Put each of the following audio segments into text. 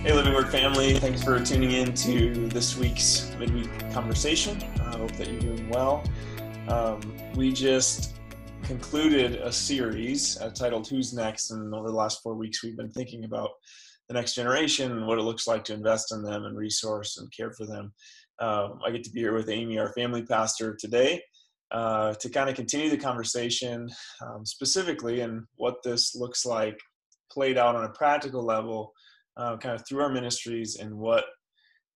Hey, Living Word family. Thanks for tuning in to this week's midweek conversation. I hope that you're doing well. We just concluded a series titled Who's Next? And over the last 4 weeks, we've been thinking about the next generation and what it looks like to invest in them and resource and care for them. I get to be here with Amy, our family pastor, today to kind of continue the conversation specifically and what this looks like played out on a practical level kind of through our ministries and what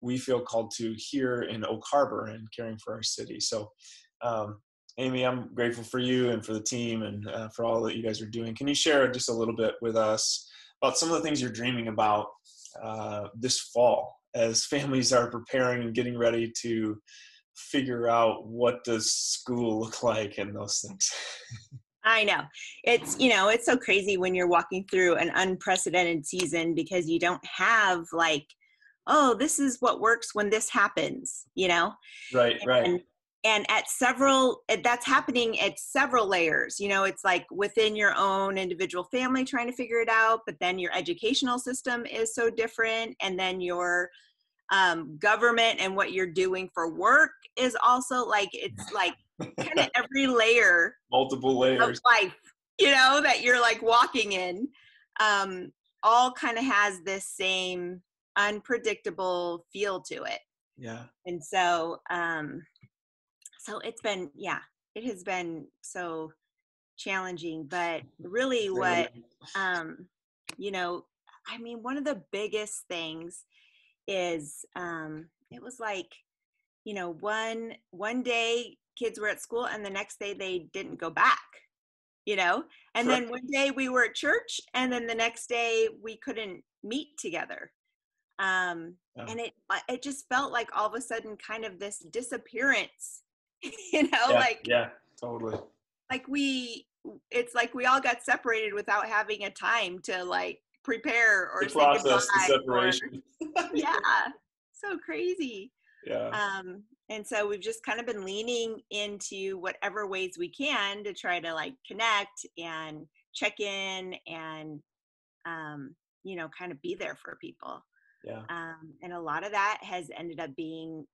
we feel called to here in Oak Harbor and caring for our city. So, Amy, I'm grateful for you and for the team and for all that you guys are doing. Can you share just a little bit with us about some of the things you're dreaming about this fall as families are preparing and getting ready to figure out what does school look like and those things? I know. It's so crazy when you're walking through an unprecedented season because you don't have oh, this is what works when this happens, Right. And that's happening at several layers. It's like within your own individual family trying to figure it out, but then your educational system is so different. And then your government and what you're doing for work is also it's like kind of every layer, multiple layers of life, that you're walking in, all kind of has this same unpredictable feel to it. Yeah. And so, it has been so challenging, but really what, one of the biggest things is, it was one day kids were at school and the next day they didn't go back, and then one day we were at church and then the next day we couldn't meet together. And it just felt like all of a sudden kind of this disappearance, Yeah, totally. It's like we all got separated without having a time to prepare or to say process goodbye. The separation. Yeah. So crazy. Yeah. And so we've just kind of been leaning into whatever ways we can to try to connect and check in and, kind of be there for people. Yeah. And a lot of that has ended up being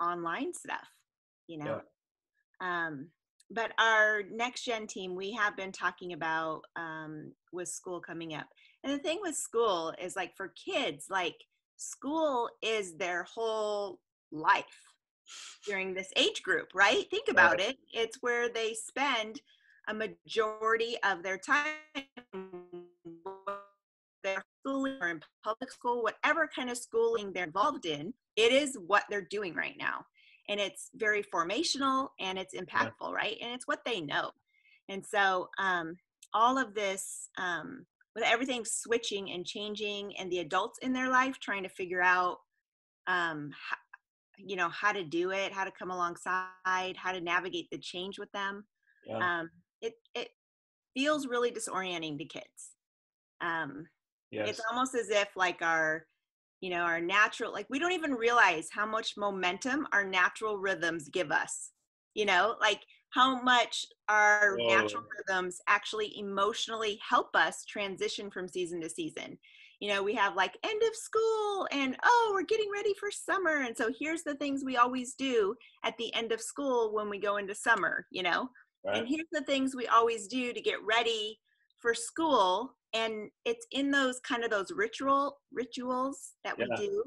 online stuff, Yeah. But our next gen team, we have been talking about with school coming up. And the thing with school is for kids, school is their whole life during this age group, right? Think about it. It's where they spend a majority of their time. They're schooling or in public school, whatever kind of schooling they're involved in, it is what they're doing right now. And it's very formational and it's impactful, right? And it's what they know. And so all of this, with everything switching and changing and the adults in their life trying to figure out, how to do it, how to come alongside, how to navigate the change with them. Yeah. It feels really disorienting to kids. Yes. It's almost as if our natural, we don't even realize how much momentum our natural rhythms give us, how much our natural rhythms actually emotionally help us transition from season to season. We have end of school and, we're getting ready for summer. And so here's the things we always do at the end of school when we go into summer, Right. And here's the things we always do to get ready for school. And it's in those kind of those rituals that we do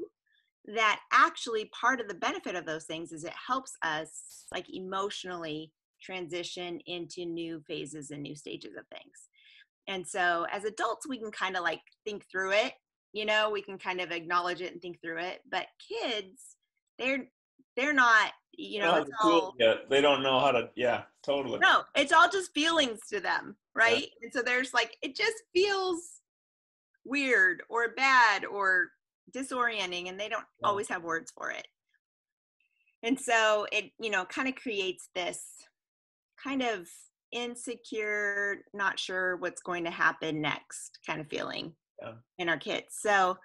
that actually part of the benefit of those things is it helps us emotionally transition into new phases and new stages of things. And so as adults, we can kind of think through it, we can kind of acknowledge it and think through it. But kids, they're not, it's all, they don't know how to, totally. No, it's all just feelings to them, right? Yeah. And so there's it just feels weird or bad or disorienting, and they don't always have words for it. And so it, kind of creates this kind of insecure, not sure what's going to happen next kind of feeling in our kids. So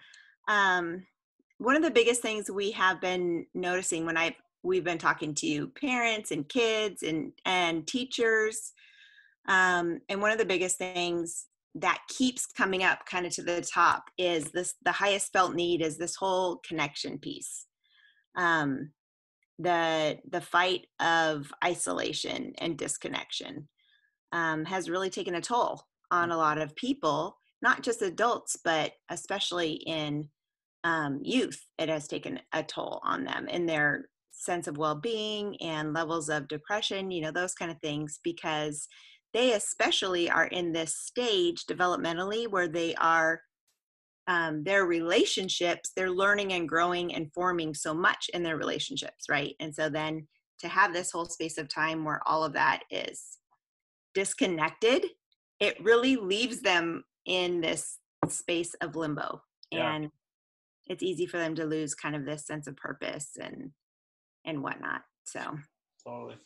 one of the biggest things we have been noticing when we've been talking to parents and kids and teachers, and one of the biggest things that keeps coming up kind of to the top is the highest felt need is this whole connection piece. The fight of isolation and disconnection has really taken a toll on a lot of people, not just adults, but especially in youth. It has taken a toll on them in their sense of well-being and levels of depression, those kind of things, because they especially are in this stage developmentally where they are their relationships, they're learning and growing and forming so much in their relationships, right? And so then to have this whole space of time where all of that is disconnected, it really leaves them in this space of limbo. Yeah. And it's easy for them to lose kind of this sense of purpose and whatnot. So Totally.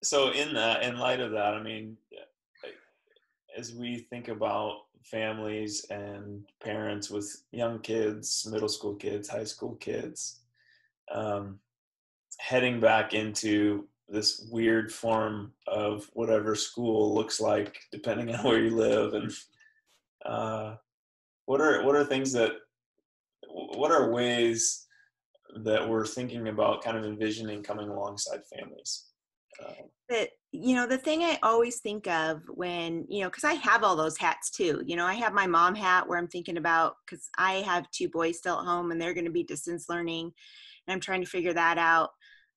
So in light of that, I mean, as we think about families and parents with young kids, middle school kids, high school kids, heading back into this weird form of whatever school looks like, depending on where you live, and what are ways that we're thinking about kind of envisioning coming alongside families? The thing I always think of when, because I have all those hats too. I have my mom hat where I'm thinking about, because I have 2 boys still at home and they're going to be distance learning, and I'm trying to figure that out.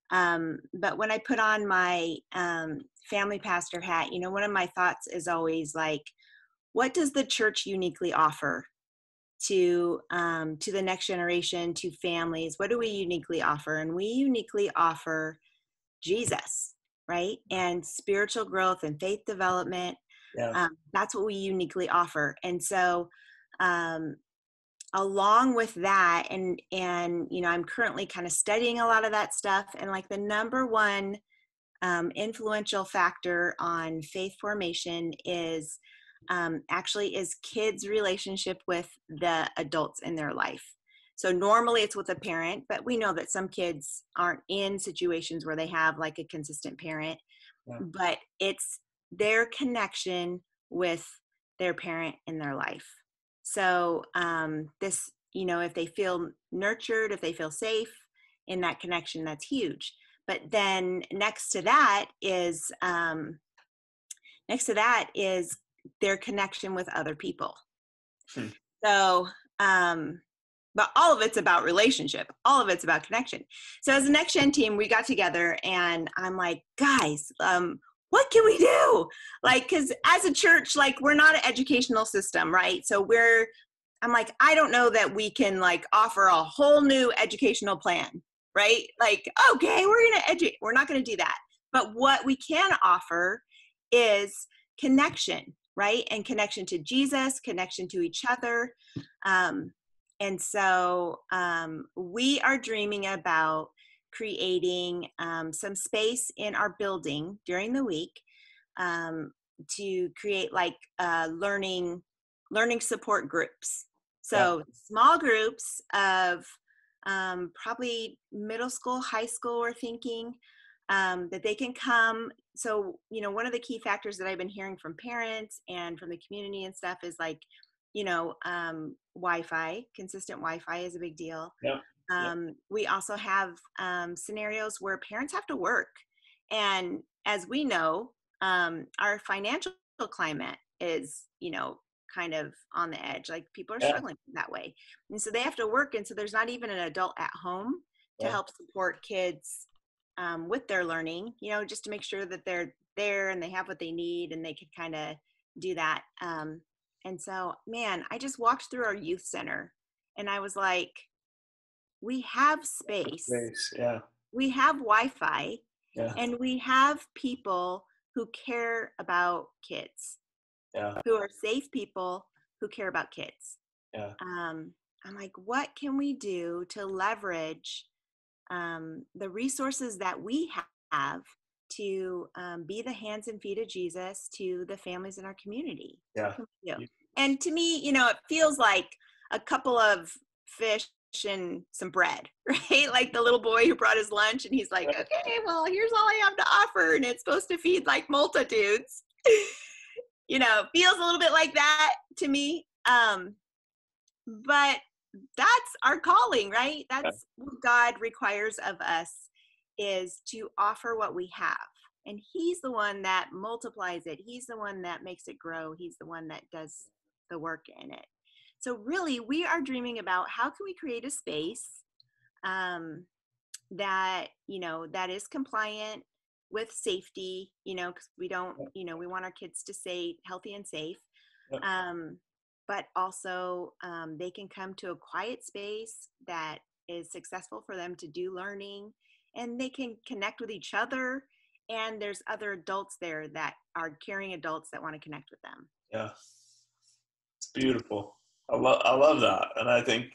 But when I put on my family pastor hat, one of my thoughts is always like, what does the church uniquely offer to the next generation, to families? What do we uniquely offer? And we uniquely offer Jesus, right? And spiritual growth and faith development. Yeah. That's what we uniquely offer. And so along with that, and I'm currently kind of studying a lot of that stuff, and like the number one influential factor on faith formation is kids' relationship with the adults in their life. So normally it's with a parent, but we know that some kids aren't in situations where they have like a consistent parent, but it's their connection with their parent in their life. So this, if they feel nurtured, if they feel safe in that connection, that's huge. But then next to that is their connection with other people. So, but all of it's about relationship. All of it's about connection. So as a Next Gen team, we got together and I'm like, guys, what can we do? Like, cause as a church, like we're not an educational system, right? So I'm like, I don't know that we can like offer a whole new educational plan, right? Like, okay, we're not going to do that. But what we can offer is connection, right? And connection to Jesus, connection to each other. And so we are dreaming about creating some space in our building during the week to create like learning support groups. So small groups of probably middle school, high school, we're thinking, that they can come. So, one of the key factors that I've been hearing from parents and from the community and stuff is like, Wi-Fi, consistent Wi-Fi is a big deal. We also have scenarios where parents have to work. And as we know, our financial climate is, kind of on the edge. Like people are struggling that way. And so they have to work. And so there's not even an adult at home to help support kids with their learning, just to make sure that they're there and they have what they need and they can kind of do that. And so, man, I just walked through our youth center and I was like, we have space. We have Wi-Fi, and we have people who care about kids, who are safe people who care about kids. I'm like, what can we do to leverage the resources that we have to be the hands and feet of Jesus to the families in our community? And to me, it feels like a couple of fish and some bread, right? Like the little boy who brought his lunch and he's like, okay, well, here's all I have to offer. And it's supposed to feed like multitudes. feels a little bit like that to me. But that's our calling, right? That's what God requires of us, is to offer what we have. And he's the one that multiplies it. He's the one that makes it grow. He's the one that does the work in it. So really, we are dreaming about how can we create a space that, that is compliant with safety, because we don't, we want our kids to stay healthy and safe. But also they can come to a quiet space that is successful for them to do learning, and they can connect with each other. And there's other adults there that are caring adults that want to connect with them. Yeah, it's beautiful. I love that. And I think,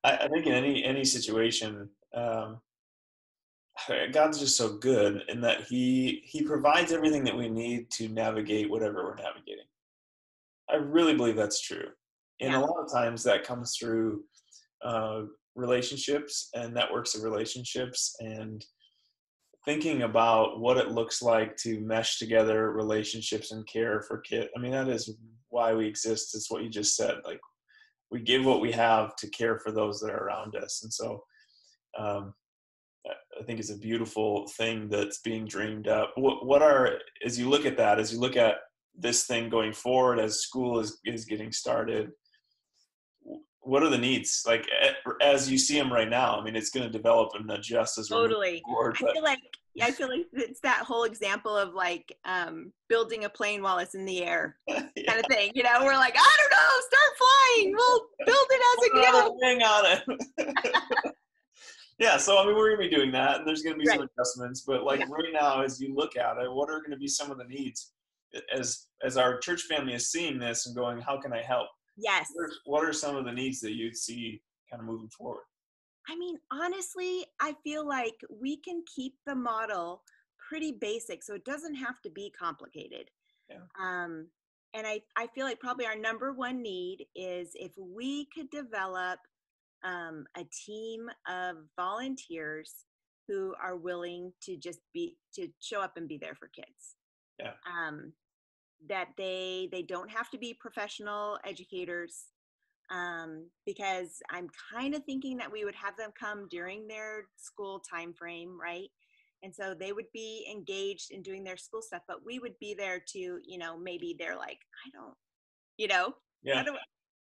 I think in any situation, God's just so good in that he provides everything that we need to navigate whatever we're navigating. I really believe that's true. And a lot of times that comes through relationships and networks of relationships, and thinking about what it looks like to mesh together relationships and care for kids. I mean, that is why we exist. It's what you just said. Like, we give what we have to care for those that are around us. And so I think it's a beautiful thing that's being dreamed up. As you look at this thing going forward, as school is getting started, what are the needs? Like, as you see them right now, I mean, it's going to develop and adjust as we're moving forward. I feel like it's that whole example of like building a plane while it's in the air kind of thing. We're like, I don't know, start flying. We'll build it as it goes. Hang on it. Yeah, so I mean, we're going to be doing that, and there's going to be some adjustments. But right now, as you look at it, what are going to be some of the needs as our church family is seeing this and going, how can I help? Yes. What are some of the needs that you'd see kind of moving forward? I mean, honestly, I feel like we can keep the model pretty basic, so it doesn't have to be complicated. Yeah. And I feel like probably our number one need is if we could develop a team of volunteers who are willing to to show up and be there for kids. Yeah. That they don't have to be professional educators, because I'm kind of thinking that we would have them come during their school time frame, right? And so they would be engaged in doing their school stuff, but we would be there to, maybe they're like,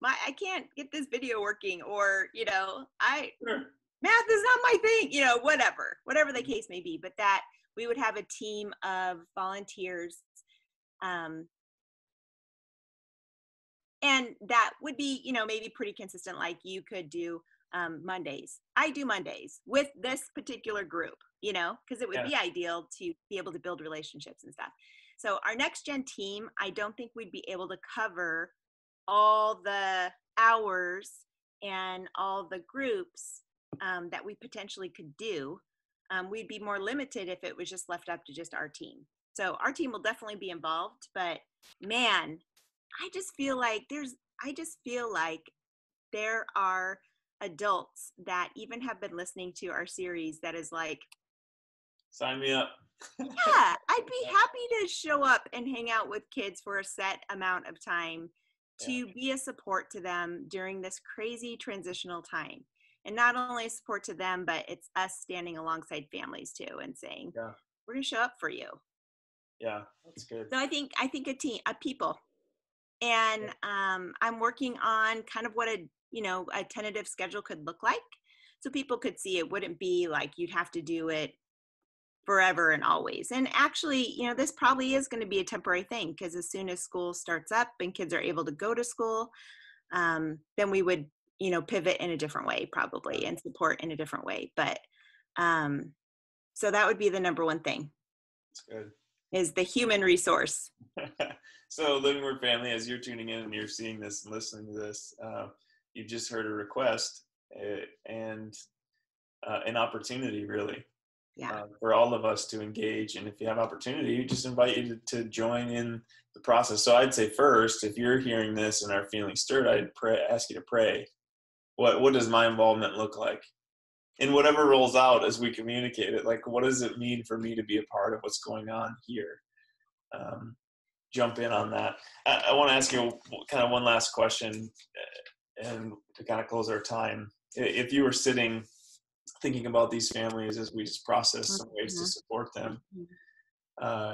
I can't get this video working, or, math is not my thing, whatever the case may be, but that we would have a team of volunteers. And that would be, maybe pretty consistent. Like you could do Mondays. I do Mondays with this particular group, because it would be ideal to be able to build relationships and stuff. So our next gen team, I don't think we'd be able to cover all the hours and all the groups that we potentially could do. We'd be more limited if it was just left up to just our team. So our team will definitely be involved, but man, I just feel like there are adults that even have been listening to our series that is like, sign me up. Yeah, I'd be happy to show up and hang out with kids for a set amount of time to be a support to them during this crazy transitional time. And not only a support to them, but it's us standing alongside families too and saying, we're going to show up for you. Yeah, that's good. So I think a team of people. And I'm working on kind of what a tentative schedule could look like, so people could see it wouldn't be like you'd have to do it forever and always. And actually, this probably is going to be a temporary thing, because as soon as school starts up and kids are able to go to school, then we would, pivot in a different way probably and support in a different way. But so that would be the number one thing. That's good. Is the human resource. So Living Word family, as you're tuning in and you're seeing this and listening to this, you've just heard a request and an opportunity, really, for all of us to engage. And if you have opportunity, we just invite you to join in the process. So I'd say first, if you're hearing this and are feeling stirred, I'd ask you to pray. What does my involvement look like? And whatever rolls out as we communicate it, like, what does it mean for me to be a part of what's going on here? jump in on that. I want to ask you kind of one last question, and to kind of close our time. If you were sitting thinking about these families as we just process some ways to support them,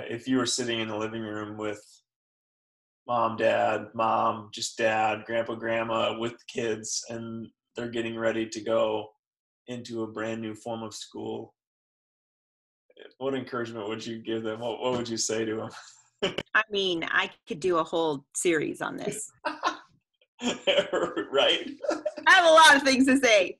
if you were sitting in the living room with mom, just dad, grandpa, grandma with kids, and they're getting ready to go into a brand new form of school, what encouragement would you give them? What would you say to them? I mean, I could do a whole series on this. Right? I have a lot of things to say.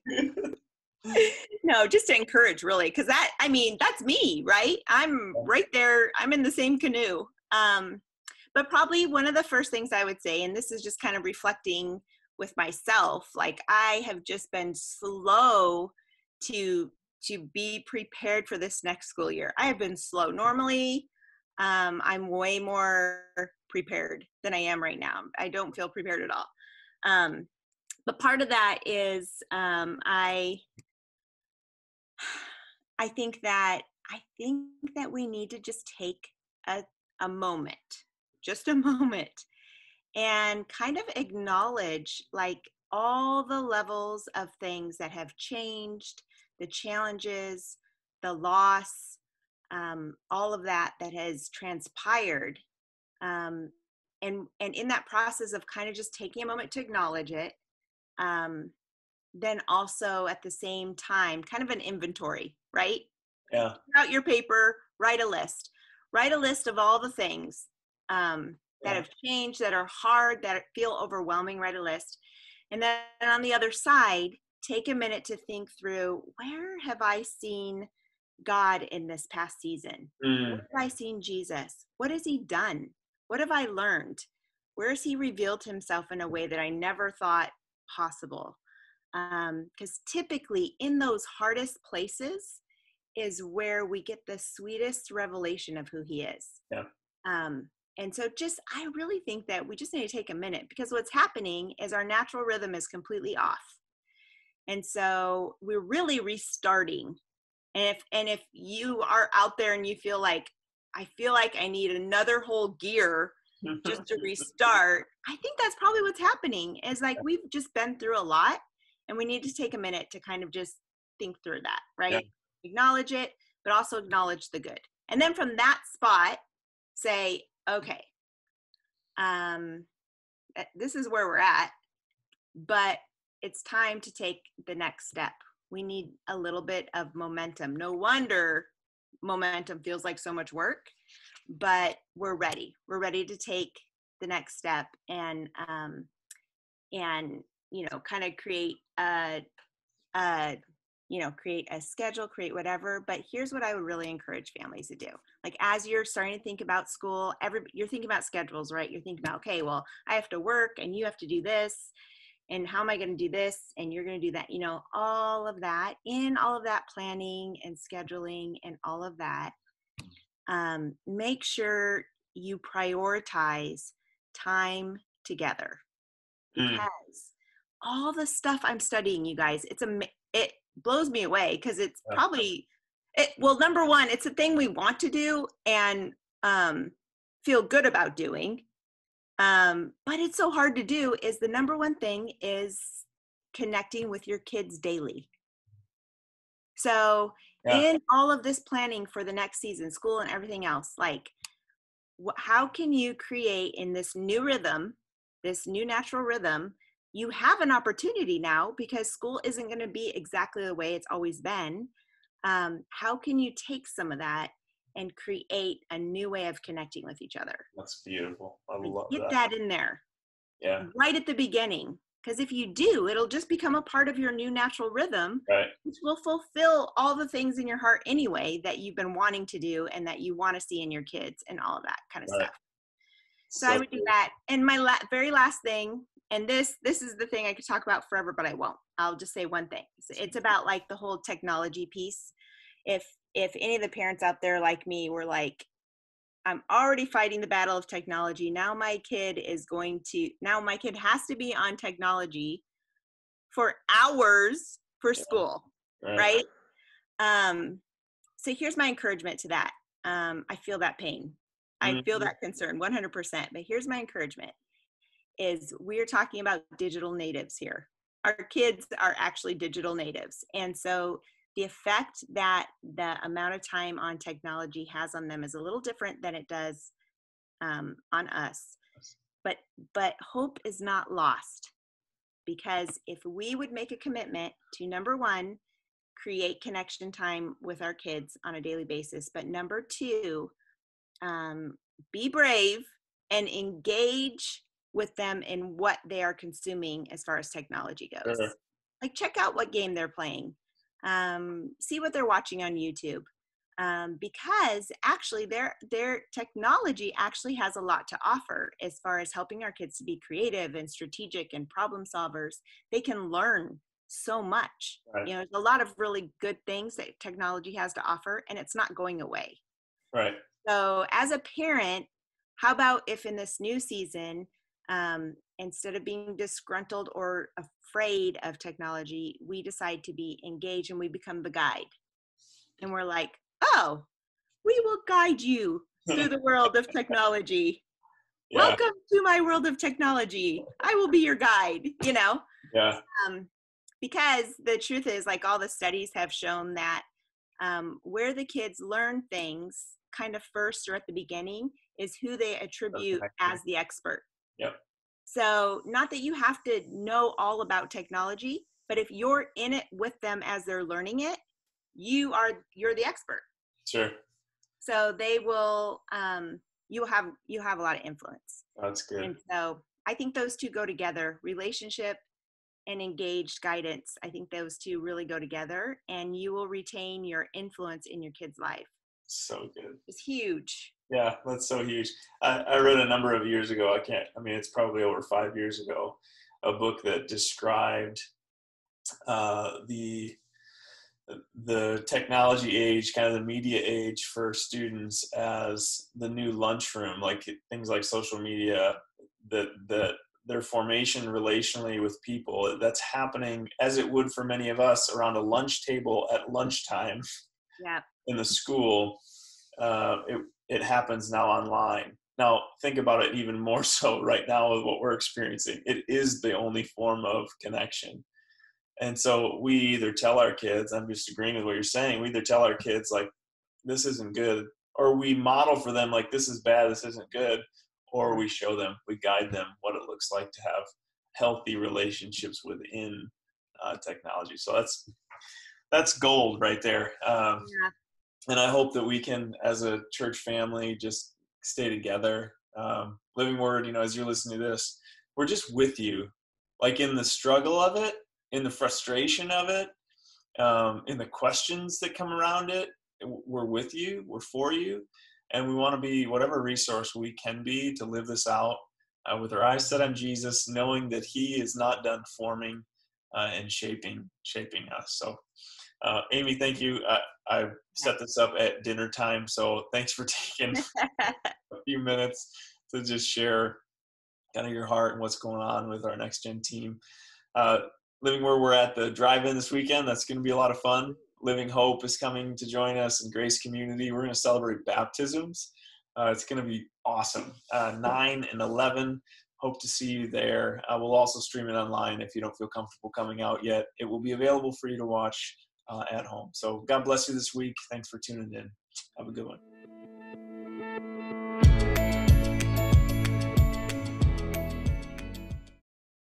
No, just to encourage, really, because that's me, right? I'm right there. I'm in the same canoe. But probably one of the first things I would say, and this is just kind of reflecting with myself, like I have just been slow to be prepared for this next school year. I have been slow. Normally, I'm way more prepared than I am right now. I don't feel prepared at all. But part of that is I think that we need to just take a moment, just a moment, and kind of acknowledge like all the levels of things that have changed, the challenges, the loss, all of that has transpired. And in that process of kind of just taking a moment to acknowledge it, then also at the same time, kind of an inventory, right? Yeah. Put out your paper, write a list of all the things that have changed, that are hard, that feel overwhelming. Write a list. And then on the other side, take a minute to think through, where have I seen God in this past season? Where have I seen Jesus? What has he done? What have I learned? Where has he revealed himself in a way that I never thought possible? Because typically in those hardest places is where we get the sweetest revelation of who he is. Yeah. And so I really think that we just need to take a minute, because what's happening is our natural rhythm is completely off. And so we're really restarting. And if you are out there and you feel like, I feel like I need another whole gear just to restart, I think that's probably what's happening, is like we've just been through a lot and we need to take a minute to kind of just think through that, right? Yeah. Acknowledge it, but also acknowledge the good. And then from that spot, say, okay, this is where we're at, but it's time to take the next step. We need a little bit of momentum. No wonder momentum feels like so much work, but we're ready. We're ready to take the next step and kind of create create a schedule, create whatever. But here's what I would really encourage families to do. Like, as you're starting to think about school, you're thinking about schedules, right? You're thinking about, okay, well, I have to work and you have to do this. And how am I going to do this? And you're going to do that, all of that, in all of that planning and scheduling and all of that. Make sure you prioritize time together, because all the stuff I'm studying, you guys, it blows me away, because it's probably, number one, it's a thing we want to do and feel good about doing. But it's so hard to do. Is the number one thing is connecting with your kids daily. So in all of this planning for the next season, school and everything else, like, how can you create in this new rhythm, this new natural rhythm? You have an opportunity now, because school isn't going to be exactly the way it's always been. How can you take some of that and create a new way of connecting with each other? That's beautiful. I love that. Get that in there. Yeah. Right at the beginning. Because if you do, it'll just become a part of your new natural rhythm, right, which will fulfill all the things in your heart anyway that you've been wanting to do and that you want to see in your kids and all of that kind of stuff. So I would do that. And my very last thing, and this is the thing I could talk about forever, but I won't. I'll just say one thing. It's about like the whole technology piece. If any of the parents out there like me were like, I'm already fighting the battle of technology. Now my kid has to be on technology for hours for school, right? So here's my encouragement to that. I feel that pain. I feel that concern 100%. But here's my encouragement is we're talking about digital natives here. Our kids are actually digital natives. And so the effect that the amount of time on technology has on them is a little different than it does on us. But hope is not lost, because if we would make a commitment to, number one, create connection time with our kids on a daily basis, but number two, be brave and engage with them in what they are consuming as far as technology goes. Sure. Like, check out what game they're playing, see what they're watching on YouTube, because actually their technology actually has a lot to offer as far as helping our kids to be creative and strategic and problem solvers. They can learn so much. Right. There's a lot of really good things that technology has to offer, and it's not going away. Right. So as a parent, how about if in this new season, instead of being disgruntled or afraid of technology, we decide to be engaged and we become the guide. And we're like, oh, we will guide you through the world of technology. Yeah. Welcome to my world of technology. I will be your guide, Yeah. Because the truth is, like, all the studies have shown that where the kids learn things kind of first or at the beginning is who they attribute as the expert. Yep. So not that you have to know all about technology, but if you're in it with them as they're learning it, you're the expert. Sure. So they will, you have a lot of influence. That's good. And so I think those two go together, relationship and engaged guidance. I think those two really go together, and you will retain your influence in your kid's life. So good. It's huge. Yeah, that's so huge. I read a number of years ago, it's probably over 5 years ago, a book that described the technology age, kind of the media age for students as the new lunchroom, like things like social media, that their formation relationally with people, that's happening as it would for many of us around a lunch table at lunchtime. Yeah. In the school. It happens now online. Now, think about it even more so right now with what we're experiencing. It is the only form of connection. And so we either tell our kids, I'm just agreeing with what you're saying, we either tell our kids, like, this isn't good, or we model for them, like, this is bad, this isn't good, or we show them, we guide them what it looks like to have healthy relationships within technology. So that's gold right there. Yeah. And I hope that we can, as a church family, just stay together. Living Word, as you're listening to this, we're just with you, like in the struggle of it, in the frustration of it, in the questions that come around it. We're with you, we're for you, and we want to be whatever resource we can be to live this out with our eyes set on Jesus, knowing that He is not done forming and shaping us. So, Amy, thank you. I set this up at dinner time, so thanks for taking a few minutes to just share kind of your heart and what's going on with our Next Gen team. Living Word, we're at the drive-in this weekend. That's going to be a lot of fun. Living Hope is coming to join us in Grace Community. We're going to celebrate baptisms. It's going to be awesome. 9 and 11. Hope to see you there. We'll also stream it online if you don't feel comfortable coming out yet. It will be available for you to watch at home. So God bless you this week. Thanks for tuning in. Have a good one.